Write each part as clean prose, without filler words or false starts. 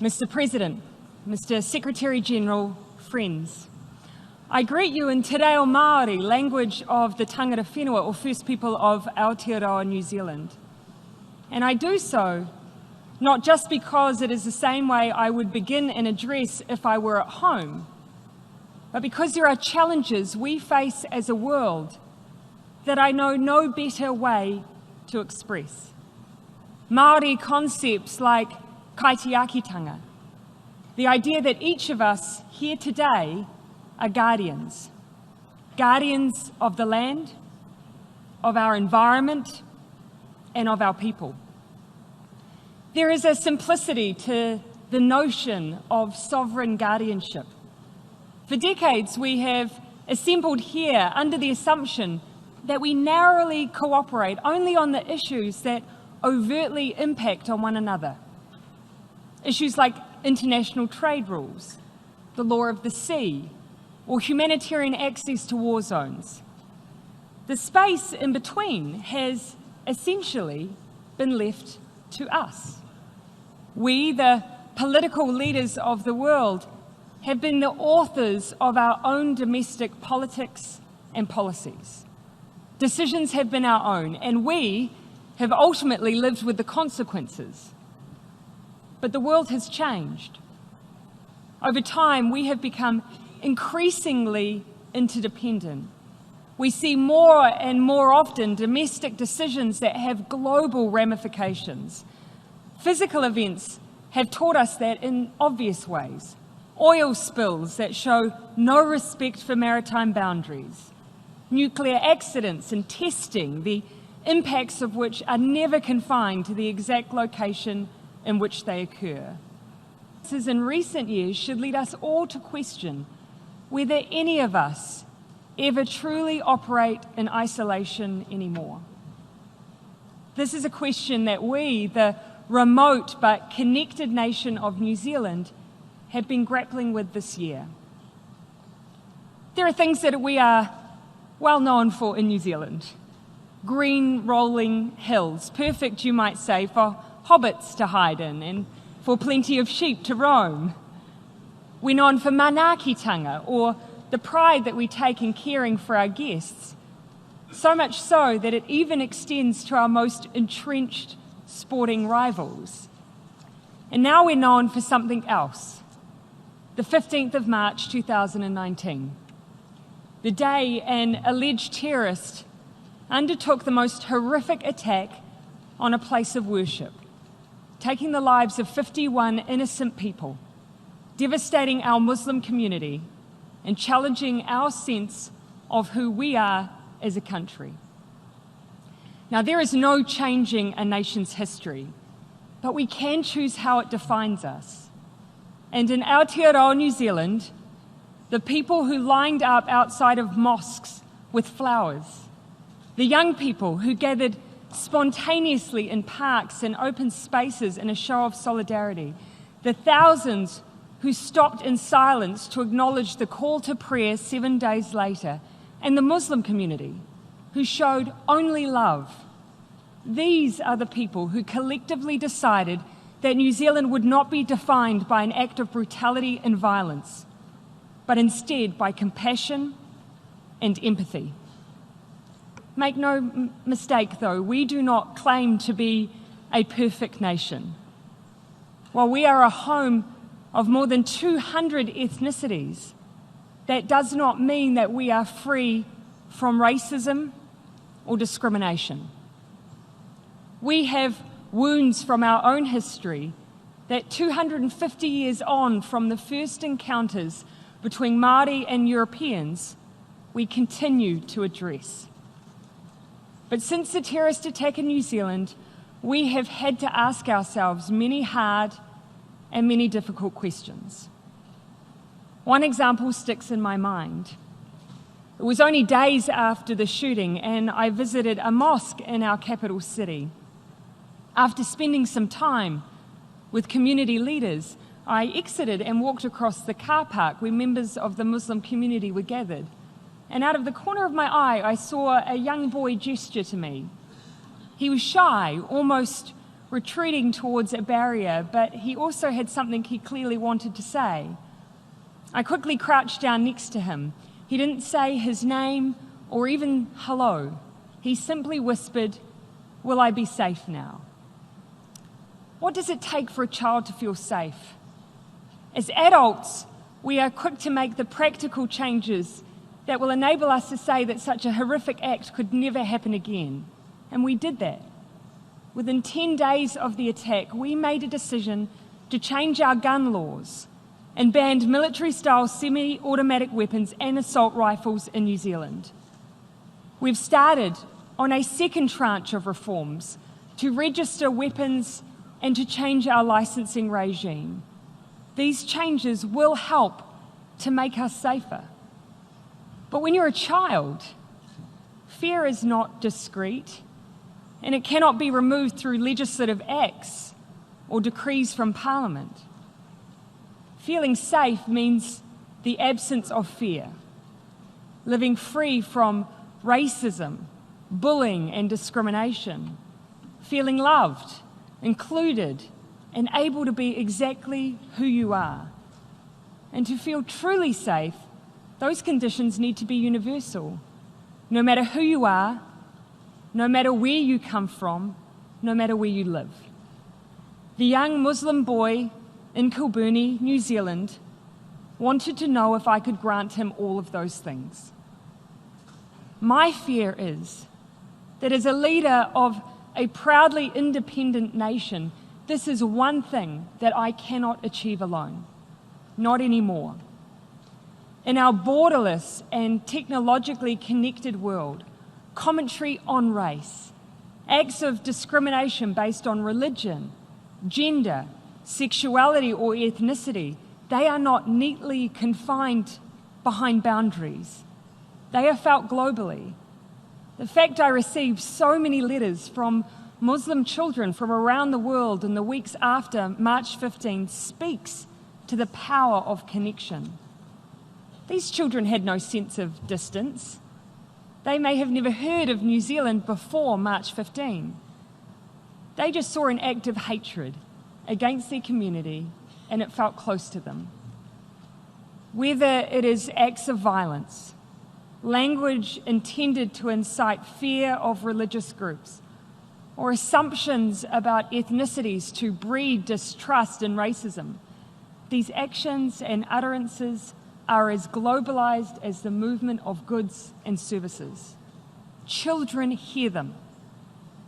Mr. President, Mr. Secretary-General, friends, I greet you in Te Reo Māori, language of the tangata whenua, or First People of Aotearoa, New Zealand. And I do so not just because it is the same way I would begin an address if I were at home, but because there are challenges we face as a world that I know no better way to express. Māori concepts like kaitiakitanga, the idea that each of us here today are guardians. Guardians of the land, of our environment, and of our people. There is a simplicity to the notion of sovereign guardianship. For decades, we have assembled here under the assumption that we narrowly cooperate only on the issues that overtly impact on one another. Issues like international trade rules, the law of the sea, or humanitarian access to war zones. The space in between has essentially been left to us. We, the political leaders of the world, have been the authors of our own domestic politics and policies. Decisions have been our own, and we have ultimately lived with the consequences. But the world has changed. Over time, we have become increasingly interdependent. We see more and more often domestic decisions that have global ramifications. Physical events have taught us that in obvious ways. Oil spills that show no respect for maritime boundaries. Nuclear accidents and testing, the impacts of which are never confined to the exact location in which they occur. This in recent years should lead us all to question whether any of us ever truly operate in isolation anymore. This is a question that we, the remote but connected nation of New Zealand, have been grappling with this year. There are things that we are well known for in New Zealand. Green rolling hills, perfect, you might say, for hobbits to hide in and for plenty of sheep to roam. We're known for manaakitanga, or the pride that we take in caring for our guests, so much so that it even extends to our most entrenched sporting rivals. And now we're known for something else. The 15th of March 2019, the day an alleged terrorist undertook the most horrific attack on a place of worship, taking the lives of 51 innocent people, devastating our Muslim community, and challenging our sense of who we are as a country. Now, there is no changing a nation's history, but we can choose how it defines us. And in Aotearoa, New Zealand, the people who lined up outside of mosques with flowers, the young people who gathered spontaneously in parks and open spaces in a show of solidarity, the thousands who stopped in silence to acknowledge the call to prayer 7 days later, and the Muslim community who showed only love. These are the people who collectively decided that New Zealand would not be defined by an act of brutality and violence, but instead by compassion and empathy. Make no mistake, though, we do not claim to be a perfect nation. While we are a home of more than 200 ethnicities, that does not mean that we are free from racism or discrimination. We have wounds from our own history that 250 years on from the first encounters between Māori and Europeans, we continue to address. But since the terrorist attack in New Zealand, we have had to ask ourselves many hard and many difficult questions. One example sticks in my mind. It was only days after the shooting, and I visited a mosque in our capital city. After spending some time with community leaders, I exited and walked across the car park where members of the Muslim community were gathered. And out of the corner of my eye, I saw a young boy gesture to me. He was shy, almost retreating towards a barrier, but he also had something he clearly wanted to say. I quickly crouched down next to him. He didn't say his name or even hello. He simply whispered, "Will I be safe now?" What does it take for a child to feel safe? As adults, we are quick to make the practical changes that will enable us to say that such a horrific act could never happen again. And we did that. Within 10 days of the attack, we made a decision to change our gun laws and banned military-style semi-automatic weapons and assault rifles in New Zealand. We've started on a second tranche of reforms to register weapons and to change our licensing regime. These changes will help to make us safer. But when you're a child, fear is not discrete, and it cannot be removed through legislative acts or decrees from Parliament. Feeling safe means the absence of fear, living free from racism, bullying, and discrimination, feeling loved, included, and able to be exactly who you are. And to feel truly safe, those conditions need to be universal, no matter who you are, no matter where you come from, no matter where you live. The young Muslim boy in Kilburnie, New Zealand, wanted to know if I could grant him all of those things. My fear is that as a leader of a proudly independent nation, this is one thing that I cannot achieve alone. Not anymore. In our borderless and technologically connected world, commentary on race, acts of discrimination based on religion, gender, sexuality, or ethnicity, they are not neatly confined behind boundaries. They are felt globally. The fact I received so many letters from Muslim children from around the world in the weeks after March 15 speaks to the power of connection. These children had no sense of distance. They may have never heard of New Zealand before March 15. They just saw an act of hatred against their community, and it felt close to them. Whether it is acts of violence, language intended to incite fear of religious groups, or assumptions about ethnicities to breed distrust and racism, these actions and utterances are as globalized as the movement of goods and services. Children hear them.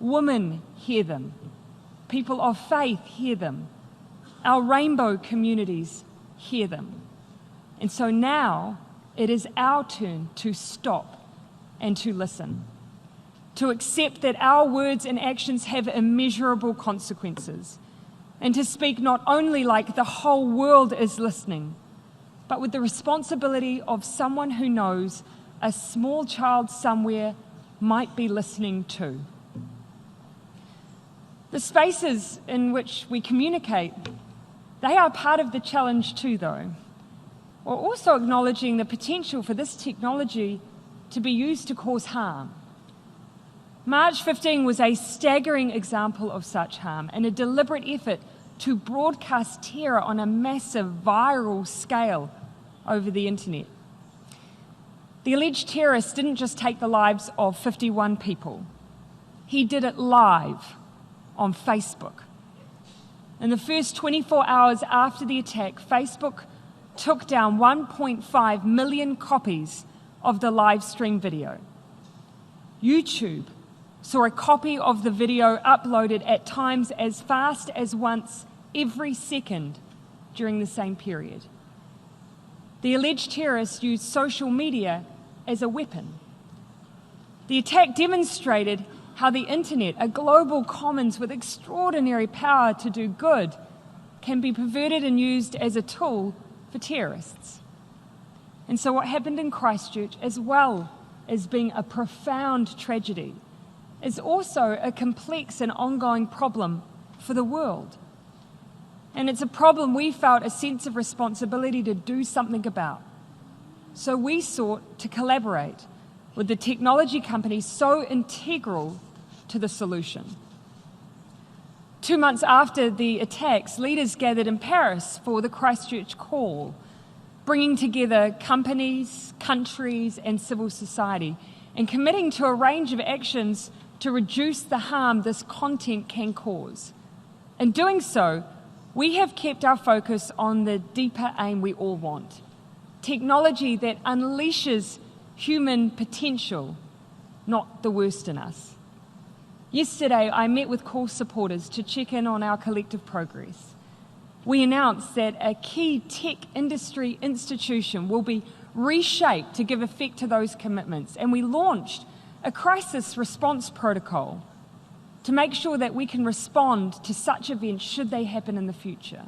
Women hear them. People of faith hear them. Our rainbow communities hear them. And so now it is our turn to stop and to listen, to accept that our words and actions have immeasurable consequences, and to speak not only like the whole world is listening, but with the responsibility of someone who knows a small child somewhere might be listening too. The spaces in which we communicate, they are part of the challenge too, though. We're also acknowledging the potential for this technology to be used to cause harm. March 15 was a staggering example of such harm and a deliberate effort to broadcast terror on a massive viral scale over the internet. The alleged terrorist didn't just take the lives of 51 people. He did it live on Facebook. In the first 24 hours after the attack, Facebook took down 1.5 million copies of the live stream video. YouTube saw a copy of the video uploaded at times as fast as once every second during the same period. The alleged terrorist used social media as a weapon. The attack demonstrated how the internet, a global commons with extraordinary power to do good, can be perverted and used as a tool for terrorists. And so what happened in Christchurch, as well as being a profound tragedy, is also a complex and ongoing problem for the world. And it's a problem we felt a sense of responsibility to do something about. So we sought to collaborate with the technology companies so integral to the solution. 2 months after the attacks, leaders gathered in Paris for the Christchurch Call, bringing together companies, countries, and civil society, and committing to a range of actions to reduce the harm this content can cause. In doing so, we have kept our focus on the deeper aim we all want: technology that unleashes human potential, not the worst in us. Yesterday, I met with Call supporters to check in on our collective progress. We announced that a key tech industry institution will be reshaped to give effect to those commitments, and we launched a crisis response protocol to make sure that we can respond to such events should they happen in the future.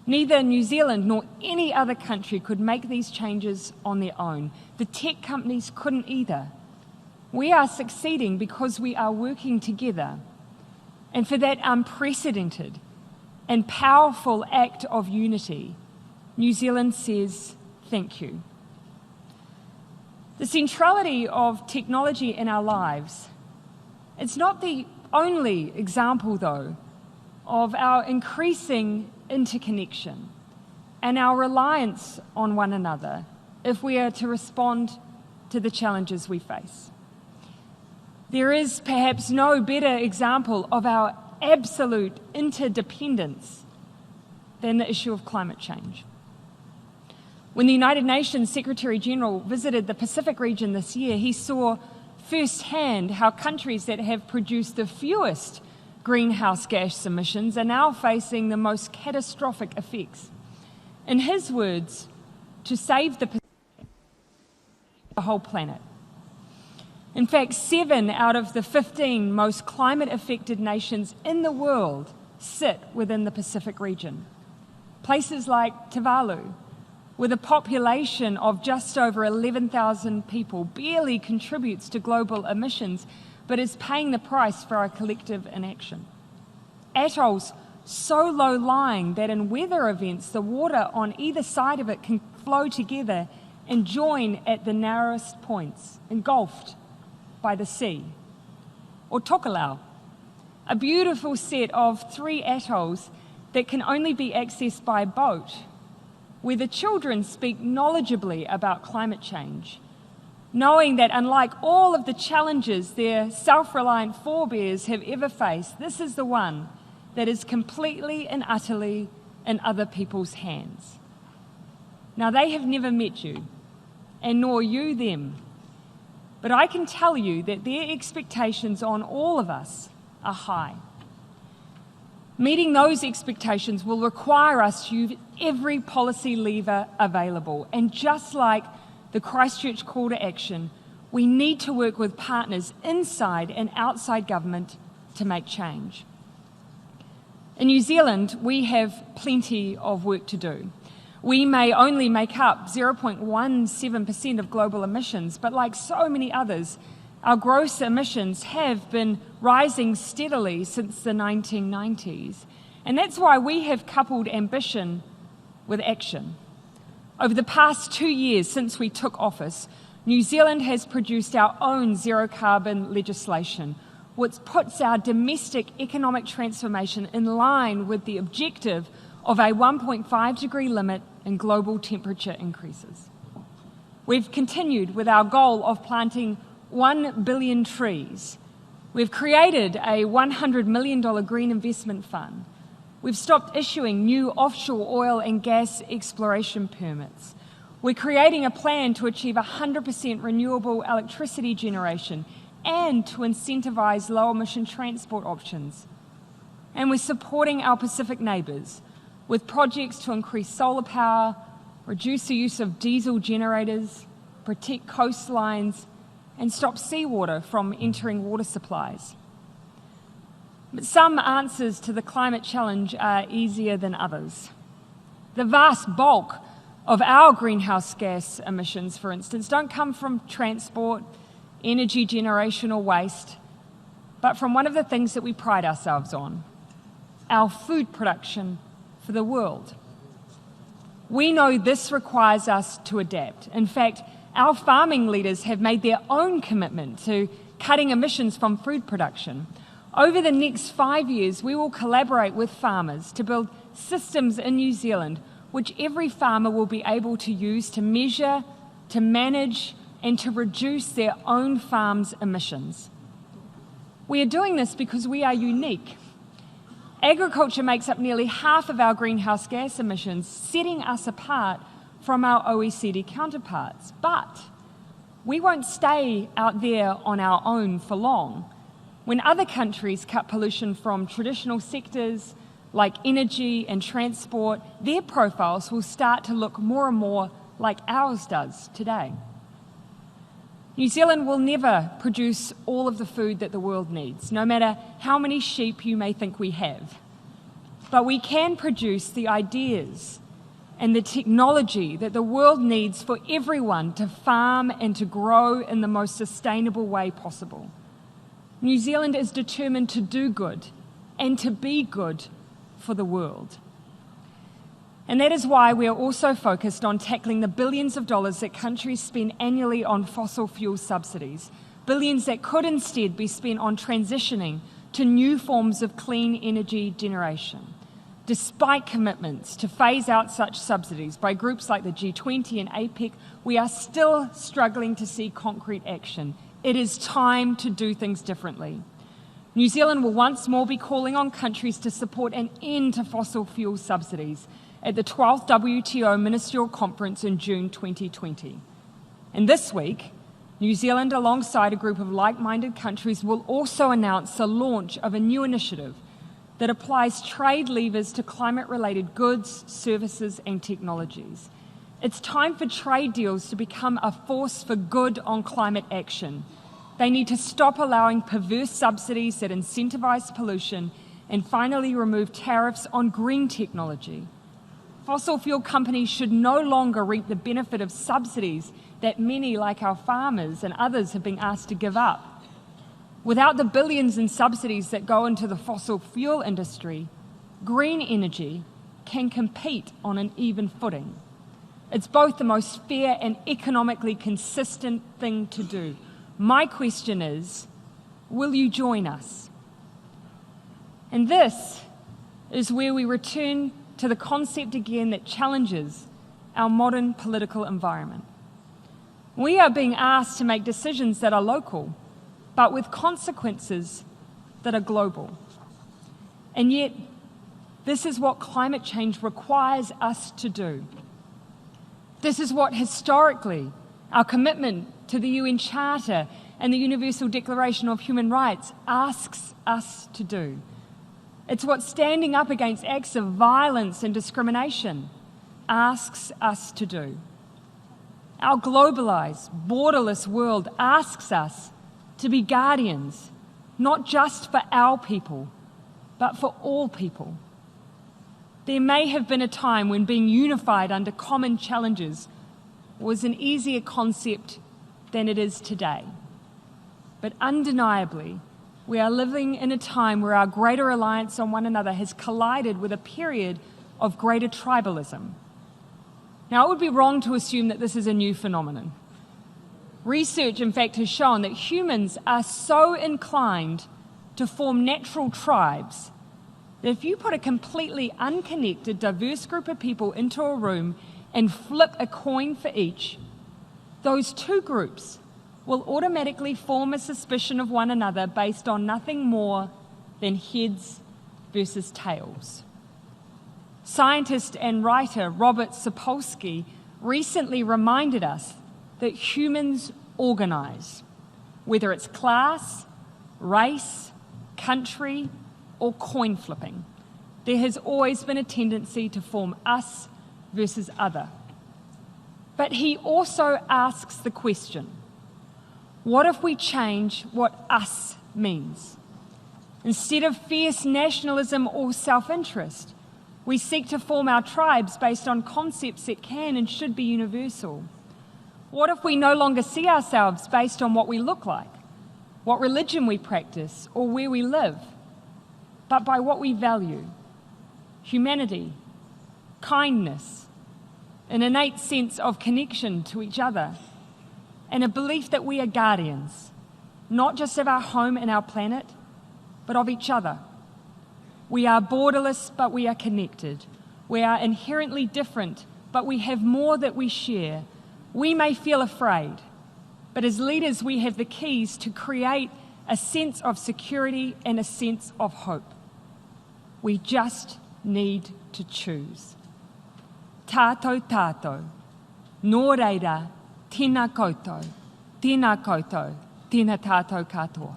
Neither New Zealand nor any other country could make these changes on their own. The tech companies couldn't either. We are succeeding because we are working together. And for that unprecedented and powerful act of unity, New Zealand says thank you. The centrality of technology in our lives, it's not the only example, though, of our increasing interconnection and our reliance on one another if we are to respond to the challenges we face. There is perhaps no better example of our absolute interdependence than the issue of climate change. When the United Nations Secretary General visited the Pacific region this year, he saw firsthand how countries that have produced the fewest greenhouse gas emissions are now facing the most catastrophic effects. In his words, to save the whole planet. In fact, 7 out of the 15 most climate-affected nations in the world sit within the Pacific region. Places like Tuvalu, with a population of just over 11,000 people, barely contributes to global emissions, but is paying the price for our collective inaction. Atolls so low-lying that in weather events, the water on either side of it can flow together and join at the narrowest points, engulfed by the sea. Or Tokelau, a beautiful set of 3 atolls that can only be accessed by boat, where the children speak knowledgeably about climate change, knowing that unlike all of the challenges their self-reliant forebears have ever faced, this is the one that is completely and utterly in other people's hands. Now, they have never met you, and nor you them, but I can tell you that their expectations on all of us are high. Meeting those expectations will require us to use every policy lever available. And just like the Christchurch Call to Action, we need to work with partners inside and outside government to make change. In New Zealand, we have plenty of work to do. We may only make up 0.17% of global emissions, but like so many others, our gross emissions have been rising steadily since the 1990s. And that's why we have coupled ambition with action. Over the past 2 years since we took office, New Zealand has produced our own zero-carbon legislation, which puts our domestic economic transformation in line with the objective of a 1.5-degree limit in global temperature increases. We've continued with our goal of planting 1 billion trees. We've created a $100 million green investment fund. We've stopped issuing new offshore oil and gas exploration permits. We're creating a plan to achieve 100% renewable electricity generation and to incentivise low-emission transport options. And we're supporting our Pacific neighbours with projects to increase solar power, reduce the use of diesel generators, protect coastlines, and stop seawater from entering water supplies. But some answers to the climate challenge are easier than others. The vast bulk of our greenhouse gas emissions, for instance, don't come from transport, energy generation or waste, but from one of the things that we pride ourselves on, our food production for the world. We know this requires us to adapt. In fact, our farming leaders have made their own commitment to cutting emissions from food production. Over the next 5 years, we will collaborate with farmers to build systems in New Zealand which every farmer will be able to use to measure, to manage, and to reduce their own farm's emissions. We are doing this because we are unique. Agriculture makes up nearly half of our greenhouse gas emissions, setting us apart from our OECD counterparts. But we won't stay out there on our own for long. When other countries cut pollution from traditional sectors like energy and transport, their profiles will start to look more and more like ours does today. New Zealand will never produce all of the food that the world needs, no matter how many sheep you may think we have. But we can produce the ideas and the technology that the world needs for everyone to farm and to grow in the most sustainable way possible. New Zealand is determined to do good and to be good for the world. And that is why we are also focused on tackling the billions of dollars that countries spend annually on fossil fuel subsidies, billions that could instead be spent on transitioning to new forms of clean energy generation. Despite commitments to phase out such subsidies by groups like the G20 and APEC, we are still struggling to see concrete action. It is time to do things differently. New Zealand will once more be calling on countries to support an end to fossil fuel subsidies at the 12th WTO Ministerial Conference in June 2020. And this week, New Zealand, alongside a group of like-minded countries, will also announce the launch of a new initiative that applies trade levers to climate-related goods, services, and technologies. It's time for trade deals to become a force for good on climate action. They need to stop allowing perverse subsidies that incentivize pollution and finally remove tariffs on green technology. Fossil fuel companies should no longer reap the benefit of subsidies that many, like our farmers and others, have been asked to give up. Without the billions in subsidies that go into the fossil fuel industry, green energy can compete on an even footing. It's both the most fair and economically consistent thing to do. My question is, will you join us? And this is where we return to the concept again that challenges our modern political environment. We are being asked to make decisions that are local, but with consequences that are global. And yet, this is what climate change requires us to do. This is what historically our commitment to the UN Charter and the Universal Declaration of Human Rights asks us to do. It's what standing up against acts of violence and discrimination asks us to do. Our globalized, borderless world asks us to be guardians, not just for our people, but for all people. There may have been a time when being unified under common challenges was an easier concept than it is today. But undeniably, we are living in a time where our greater reliance on one another has collided with a period of greater tribalism. Now, it would be wrong to assume that this is a new phenomenon. Research, in fact, has shown that humans are so inclined to form natural tribes that if you put a completely unconnected, diverse group of people into a room and flip a coin for each, those two groups will automatically form a suspicion of one another based on nothing more than heads versus tails. Scientist and writer Robert Sapolsky recently reminded us that humans organize, whether it's class, race, country, or coin flipping. There has always been a tendency to form us versus other. But he also asks the question, what if we change what us means? Instead of fierce nationalism or self-interest, we seek to form our tribes based on concepts that can and should be universal. What if we no longer see ourselves based on what we look like, what religion we practice, or where we live, but by what we value? Humanity, kindness, an innate sense of connection to each other, and a belief that we are guardians, not just of our home and our planet, but of each other. We are borderless, but we are connected. We are inherently different, but we have more that we share. We may feel afraid, but as leaders, we have the keys to create a sense of security and a sense of hope. We just need to choose. Tātou tātou, nō reira, tēnā koutou, tēnā tātou katoa.